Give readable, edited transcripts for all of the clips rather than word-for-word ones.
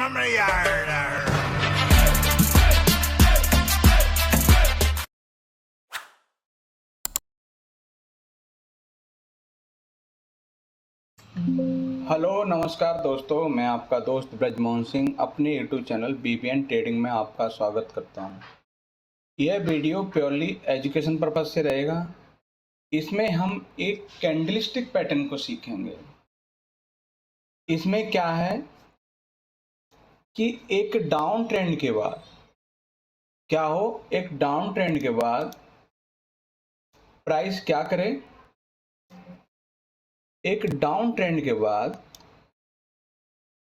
from the yard. Hello नमस्कार दोस्तों, मैं आपका दोस्त ब्रजमोहन सिंह अपने यूट्यूब चैनल बीबीएन ट्रेडिंग में आपका स्वागत करता हूं। यह वीडियो प्योरली एजुकेशन पर्पज से रहेगा। इसमें हम एक कैंडलस्टिक पैटर्न को सीखेंगे। इसमें क्या है कि एक डाउन ट्रेंड के बाद क्या हो, एक डाउन ट्रेंड के बाद प्राइस क्या करे, एक डाउन ट्रेंड के बाद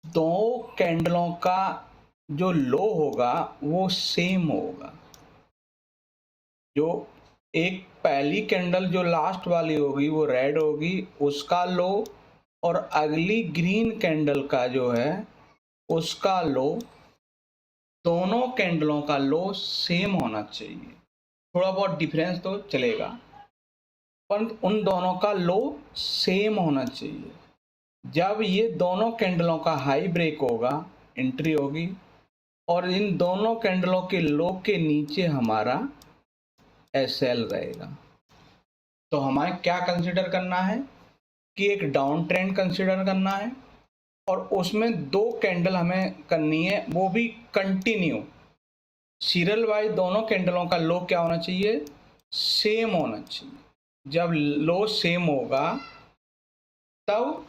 दो कैंडलों का जो लो होगा वो सेम होगा। जो एक पहली कैंडल जो लास्ट वाली होगी वो रेड होगी, उसका लो, और अगली ग्रीन कैंडल का जो है उसका लो, दोनों कैंडलों का लो सेम होना चाहिए। थोड़ा बहुत डिफरेंस तो चलेगा, पर उन दोनों का लो सेम होना चाहिए। जब ये दोनों कैंडलों का हाई ब्रेक होगा, एंट्री होगी, और इन दोनों कैंडलों के लो के नीचे हमारा एसएल रहेगा। तो हमें क्या कंसिडर करना है कि एक डाउन ट्रेंड कंसिडर करना है, और उसमें दो कैंडल हमें करनी है, वो भी कंटिन्यू सीरियल वाइज। दोनों कैंडलों का लो क्या होना चाहिए, सेम होना चाहिए। जब लो सेम होगा तब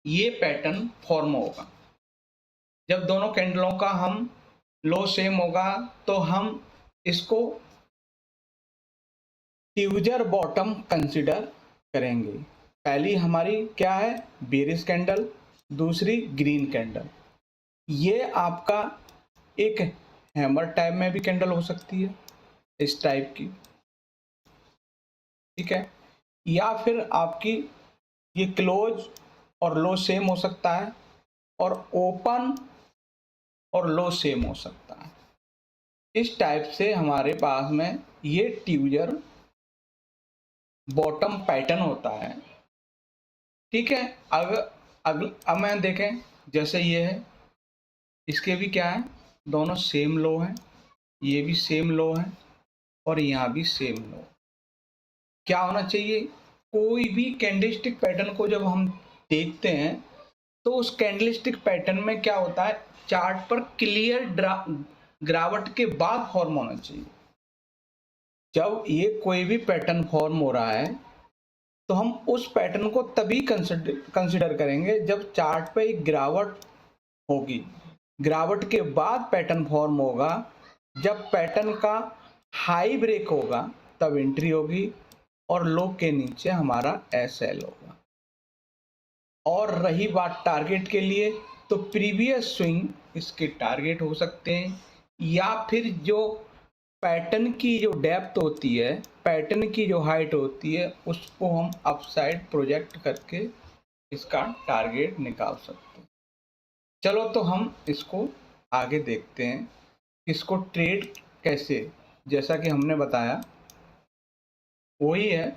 ये पैटर्न फॉर्म होगा। जब दोनों कैंडलों का हम लो सेम होगा तो हम इसको ट्यूजर बॉटम कंसिडर करेंगे। पहली हमारी क्या है, बेरिश कैंडल, दूसरी ग्रीन कैंडल। ये आपका एक हैमर टाइप में भी कैंडल हो सकती है, इस टाइप की, ठीक है, या फिर आपकी ये क्लोज और लो सेम हो सकता है, और ओपन और लो सेम हो सकता है। इस टाइप से हमारे पास में ये ट्यूजर बॉटम पैटर्न होता है, ठीक है। अब मैं देखें, जैसे ये है, इसके भी क्या है, दोनों सेम लो हैं, ये भी सेम लो है, और यहाँ भी सेम लो। क्या होना चाहिए, कोई भी कैंडलस्टिक पैटर्न को जब हम देखते हैं तो उस कैंडलस्टिक पैटर्न में क्या होता है, चार्ट पर क्लियर गिरावट के बाद फॉर्म होना चाहिए। जब ये कोई भी पैटर्न फॉर्म हो रहा है तो हम उस पैटर्न को तभी कंसिडर करेंगे जब चार्ट पे एक गिरावट होगी। गिरावट के बाद पैटर्न फॉर्म होगा। जब पैटर्न का हाई ब्रेक होगा तब एंट्री होगी, और लो के नीचे हमारा एसएल होगा। और रही बात टारगेट के लिए, तो प्रीवियस स्विंग इसके टारगेट हो सकते हैं, या फिर जो पैटर्न की जो डेप्थ होती है, पैटर्न की जो हाइट होती है, उसको हम अपसाइड प्रोजेक्ट करके इसका टारगेट निकाल सकते हैं। चलो तो हम इसको आगे देखते हैं, इसको ट्रेड कैसे, जैसा कि हमने बताया वही है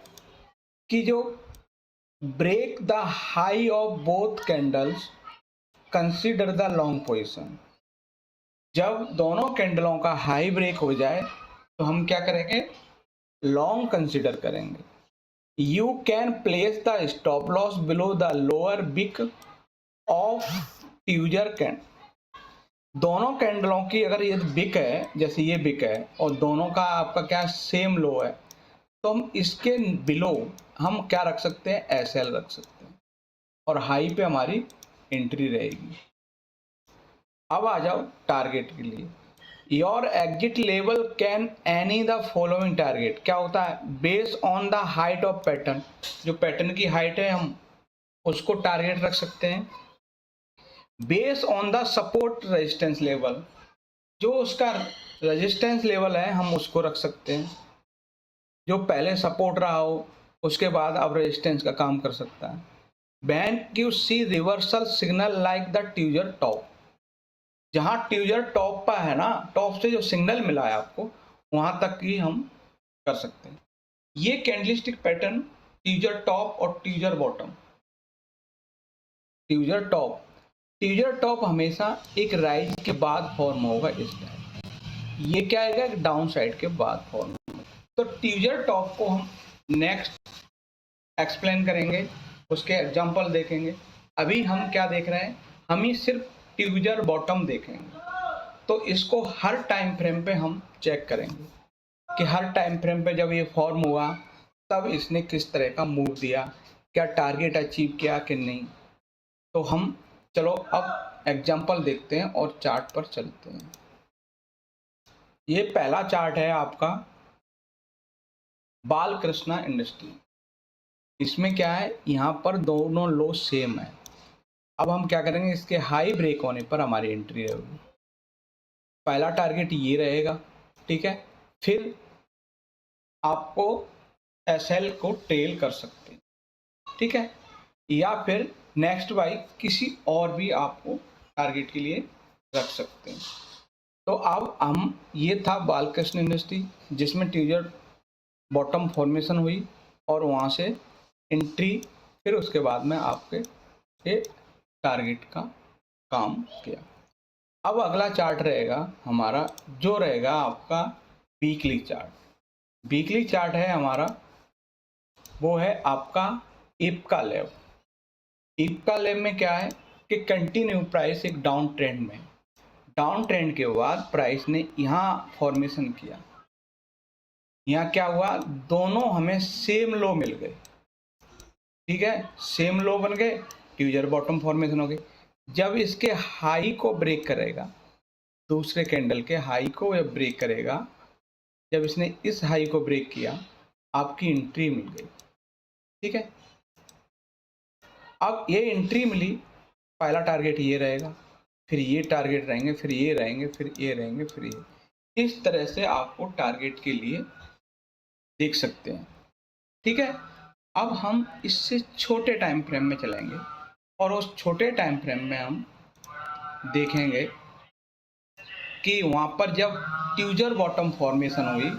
कि जो break the high of both candles consider the long position. जब दोनों कैंडलों का हाई ब्रेक हो जाए तो हम क्या करेंगे, लॉन्ग कंसीडर करेंगे। You can place the stop loss below the lower बिक ऑफ ट्यूजर कैंड। दोनों कैंडलों की अगर ये बिक है, जैसे ये बिक है, और दोनों का आपका क्या सेम लो है, तो हम इसके बिलो हम क्या रख सकते हैं, एसएल रख सकते हैं, और हाई पे हमारी एंट्री रहेगी। अब आ जाओ टारगेट के लिए। Your exit level can any the following target. क्या होता है, based on the height of pattern, जो पैटर्न की हाइट है हम उसको टारगेट रख सकते हैं। Based on the support resistance level, जो उसका रेजिस्टेंस लेवल है हम उसको रख सकते हैं। जो पहले सपोर्ट रहा हो उसके बाद अब रेजिस्टेंस का काम कर सकता है। When you see reversal signal like the tweezer top, जहां ट्यूजर टॉप पर है ना, टॉप से जो सिग्नल मिला है आपको वहां तक ही हम कर सकते हैं। ये कैंडलस्टिक पैटर्न ट्यूजर टॉप और ट्यूजर बॉटम, ट्यूजर टॉप, ट्यूजर टॉप हमेशा एक राइज के बाद फॉर्म होगा इस टाइप, ये क्या आएगा, डाउन साइड के बाद फॉर्म होगा। तो ट्यूजर टॉप को हम नेक्स्ट एक्सप्लेन करेंगे, उसके एग्जांपल देखेंगे। अभी हम क्या देख रहे हैं, हम ही सिर्फ ट्यूजर बॉटम देखेंगे। तो इसको हर टाइम फ्रेम पे हम चेक करेंगे कि हर टाइम फ्रेम पे जब ये फॉर्म हुआ तब इसने किस तरह का मूव दिया, क्या टारगेट अचीव किया कि नहीं। तो हम चलो अब एग्जांपल देखते हैं और चार्ट पर चलते हैं। ये पहला चार्ट है आपका बालकृष्णा इंडस्ट्री। इसमें क्या है, यहाँ पर दोनों लो सेम है। अब हम क्या करेंगे, इसके हाई ब्रेक होने पर हमारी एंट्री रहेगी। पहला टारगेट ये रहेगा, ठीक है। फिर आपको एसएल को ट्रेल कर सकते हैं, ठीक है, या फिर नेक्स्ट बाई किसी और भी आपको टारगेट के लिए रख सकते हैं। तो अब हम, ये था बालकृष्ण इंडस्ट्री जिसमें ट्यूजर बॉटम फॉर्मेशन हुई और वहाँ से एंट्री, फिर उसके बाद में आपके ये टारगेट का काम किया। अब अगला चार्ट रहेगा हमारा, जो रहेगा आपका वीकली चार्ट। वीकली चार्ट है हमारा, वो है आपका इप्का लैब। इप्का लैब में क्या है कि कंटिन्यू प्राइस एक डाउन ट्रेंड में, डाउन ट्रेंड के बाद प्राइस ने यहाँ फॉर्मेशन किया। यहाँ क्या हुआ, दोनों हमें सेम लो मिल गए, ठीक है, सेम लो बन गए, ट्यूजर बॉटम फॉर्मेशन हो गई। जब इसके हाई को ब्रेक करेगा, दूसरे कैंडल के हाई को जब ब्रेक करेगा, जब इसने इस हाई को ब्रेक किया, आपकी एंट्री मिल गई, ठीक है। अब ये एंट्री मिली, पहला टारगेट ये रहेगा, फिर ये टारगेट रहेंगे, फिर ये रहेंगे, फिर ये रहेंगे, फिर ये। इस तरह से आपको टारगेट के लिए देख सकते हैं, ठीक है। अब हम इससे छोटे टाइम फ्रेम में चलेंगे और उस छोटे टाइम फ्रेम में हम देखेंगे कि वहाँ पर जब ट्यूजर बॉटम फॉर्मेशन हुई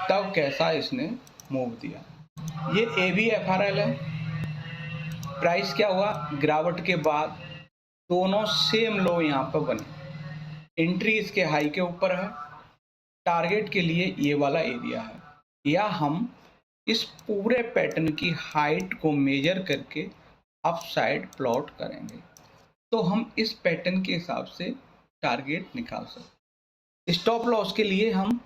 तब कैसा इसने मूव दिया। ये ABFRL है। प्राइस क्या हुआ, गिरावट के बाद दोनों सेम लो यहाँ पर बने, एंट्री इसके हाई के ऊपर है, टारगेट के लिए ये वाला एरिया है। या हम इस पूरे पैटर्न की हाइट को मेजर करके अप साइड प्लॉट करेंगे, तो हम इस पैटर्न के हिसाब से टारगेट निकाल सकते। स्टॉप लॉस के लिए हम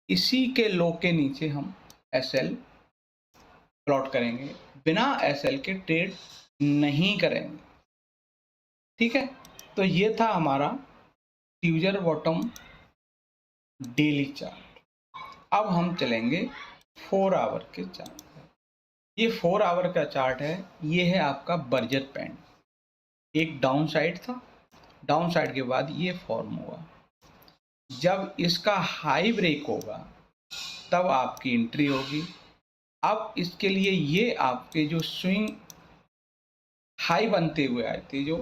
इसी के लो के नीचे हम SL प्लॉट करेंगे, बिना SL के ट्रेड नहीं करेंगे, ठीक है। तो ये था हमारा ट्यूजर बॉटम डेली चार्ट। अब हम चलेंगे 4 आवर के चार्ट। ये 4 आवर का चार्ट है, ये है आपका बर्जर पैंट। एक डाउन साइड था, डाउन साइड के बाद ये फॉर्म हुआ। जब इसका हाई ब्रेक होगा तब आपकी एंट्री होगी। अब इसके लिए ये आपके जो स्विंग हाई बनते हुए आए थे, जो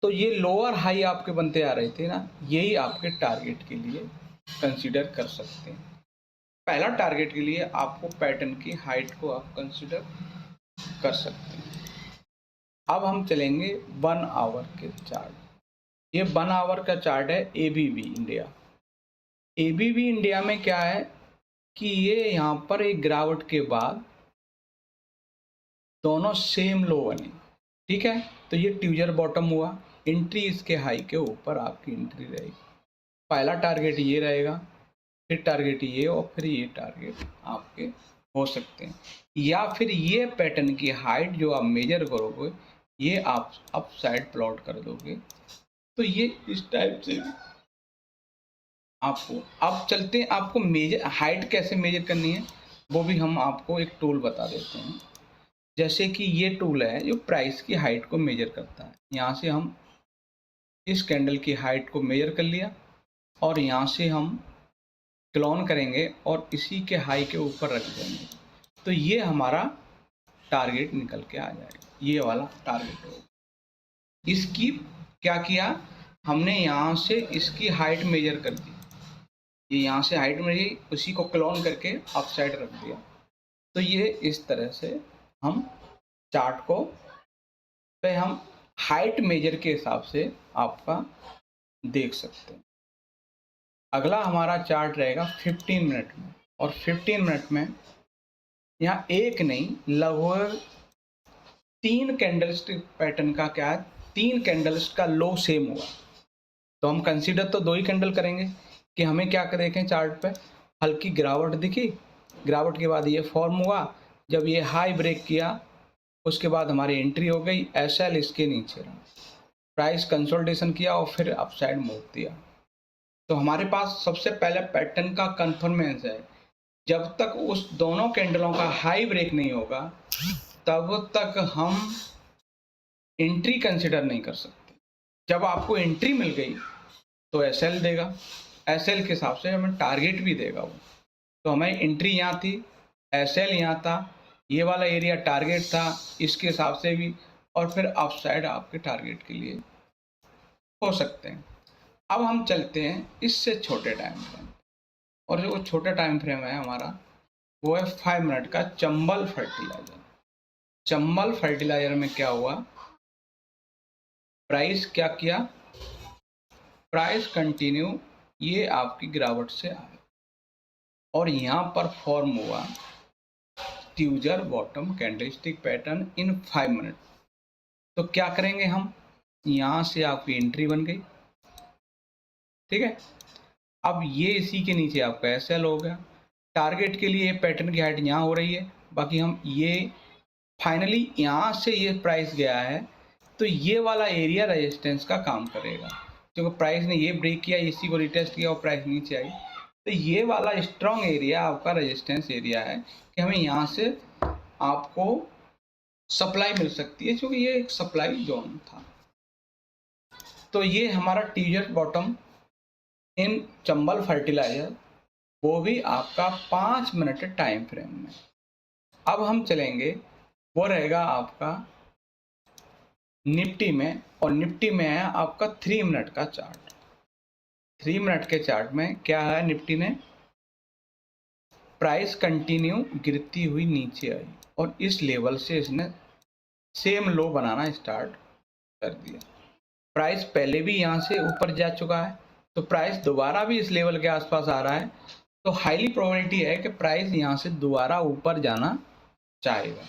तो ये लोअर हाई आपके बनते आ रहे थे ना, यही आपके टारगेट के लिए कंसीडर कर सकते हैं। पहला टारगेट के लिए आपको पैटर्न की हाइट को आप कंसीडर कर सकते हैं। अब हम चलेंगे 1 आवर के चार्ट। ये 1 आवर का चार्ट है ABB इंडिया। ABB इंडिया में क्या है कि ये यहाँ पर एक गिरावट के बाद दोनों सेम लो बने, ठीक है। तो ये ट्यूजर बॉटम हुआ, एंट्री इसके हाई के ऊपर आपकी एंट्री रहेगी। पहला टारगेट ये रहेगा, फिर टारगेट ये, और फिर ये टारगेट आपके हो सकते हैं। या फिर ये पैटर्न की हाइट जो आप मेजर करोगे, ये आप अप साइड प्लॉट कर दोगे, तो ये इस टाइप से आपको। अब चलते हैं, आपको मेजर हाइट कैसे मेजर करनी है वो भी हम आपको एक टूल बता देते हैं। जैसे कि ये टूल है जो प्राइस की हाइट को मेजर करता है। यहाँ से हम इस कैंडल की हाइट को मेजर कर लिया और यहाँ से हम क्लोन करेंगे और इसी के हाई के ऊपर रख देंगे, तो ये हमारा टारगेट निकल के आ जाएगा। ये वाला टारगेट होगा। इसकी क्या किया हमने, यहाँ से इसकी हाइट मेजर कर दी, ये यहाँ से हाइट मेजर, उसी को क्लोन करके अप साइड रख दिया। तो ये इस तरह से हम चार्ट को पे हम हाइट मेजर के हिसाब से आपका देख सकते हैं। अगला हमारा चार्ट रहेगा 15 मिनट में, और 15 मिनट में यहाँ एक नहीं लगभग 3 कैंडलस्टिक पैटर्न का क्या है, 3 कैंडल्स का लो सेम हुआ। तो हम कंसीडर तो 2 ही कैंडल करेंगे कि हमें क्या देखें चार्ट पे, हल्की गिरावट दिखी, गिरावट के बाद ये फॉर्म हुआ, जब ये हाई ब्रेक किया उसके बाद हमारी एंट्री हो गई, एसएल इसके नीचे रहा, प्राइस कंसोलिडेशन किया और फिर अपसाइड मूव दिया। तो हमारे पास सबसे पहले पैटर्न का कन्फर्मेंस है, जब तक उस दोनों कैंडलों का हाई ब्रेक नहीं होगा तब तक हम एंट्री कंसिडर नहीं कर सकते। जब आपको एंट्री मिल गई तो एसएल देगा, एसएल के हिसाब से हमें टारगेट भी देगा वो। तो हमें एंट्री यहाँ थी, एसएल यहाँ था, ये वाला एरिया टारगेट था, इसके हिसाब से भी, और फिर अपसाइड आपके टारगेट के लिए हो सकते हैं। अब हम चलते हैं इससे छोटे टाइम फ्रेम, और जो छोटा टाइम फ्रेम है हमारा वो है 5 मिनट का चंबल फर्टिलाइजर। चंबल फर्टिलाइजर में क्या हुआ, प्राइस क्या किया, प्राइस कंटिन्यू ये आपकी गिरावट से आया और यहाँ पर फॉर्म हुआ ट्यूजर bottom candlestick pattern in 5 minute. तो क्या करेंगे हम, यहाँ से आपकी एंट्री बन गई, ठीक है। अब ये इसी के नीचे आपका एसएल हो गया, टारगेट के लिए पैटर्न की हाइट यहाँ हो रही है, बाकी हम ये फाइनली यहाँ से ये प्राइस गया है तो ये वाला एरिया रेजिस्टेंस का काम करेगा, क्योंकि प्राइस ने ये ब्रेक किया, इसी को रिटेस्ट किया और प्राइस नीचे आई, तो ये वाला स्ट्रॉन्ग एरिया आपका रेजिस्टेंस एरिया है कि हमें यहाँ से आपको सप्लाई मिल सकती है, क्योंकि ये एक सप्लाई जोन था। तो ये हमारा ट्यूजर बॉटम इन चंबल फर्टिलाइजर, वो भी आपका 5 मिनट टाइम फ्रेम में। अब हम चलेंगे, वो रहेगा आपका निफ्टी में, और निफ्टी में है आपका 3 मिनट का चार्ट। 3 मिनट के चार्ट में क्या है, निफ्टी ने प्राइस कंटिन्यू गिरती हुई नीचे आई और इस लेवल से इसने सेम लो बनाना स्टार्ट कर दिया। प्राइस पहले भी यहाँ से ऊपर जा चुका है, तो प्राइस दोबारा भी इस लेवल के आसपास आ रहा है, तो हाईली प्रोबेबिलिटी है कि प्राइस यहाँ से दोबारा ऊपर जाना चाहेगा।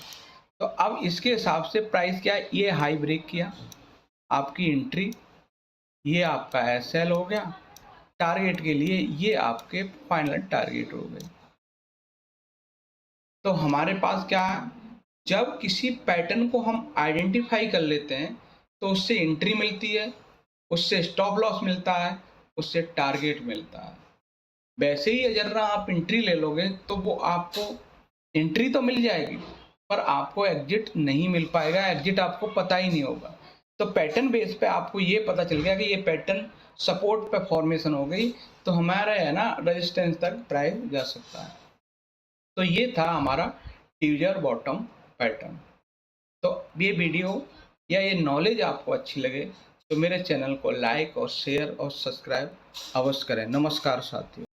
तो अब इसके हिसाब से प्राइस क्या है, ये हाई ब्रेक किया, आपकी एंट्री, ये आपका एसएल हो गया, टारगेट के लिए ये आपके फाइनल टारगेट हो गए। तो हमारे पास क्या है, जब किसी पैटर्न को हम आइडेंटिफाई कर लेते हैं तो उससे एंट्री मिलती है, उससे स्टॉप लॉस मिलता है, उससे टारगेट मिलता है। वैसे ही अगर आप एंट्री ले लोगे तो वो आपको एंट्री तो मिल जाएगी पर आपको एग्जिट नहीं मिल पाएगा, एग्जिट आपको पता ही नहीं होगा। तो पैटर्न बेस पे आपको ये पता चल गया कि ये पैटर्न सपोर्ट पे फॉर्मेशन हो गई, तो हमारा है ना रेजिस्टेंस तक प्राइस जा सकता है। तो ये था हमारा ट्यूजर बॉटम पैटर्न। तो ये वीडियो या ये नॉलेज आपको अच्छी लगे तो मेरे चैनल को लाइक और शेयर और सब्सक्राइब अवश्य करें। नमस्कार साथियों।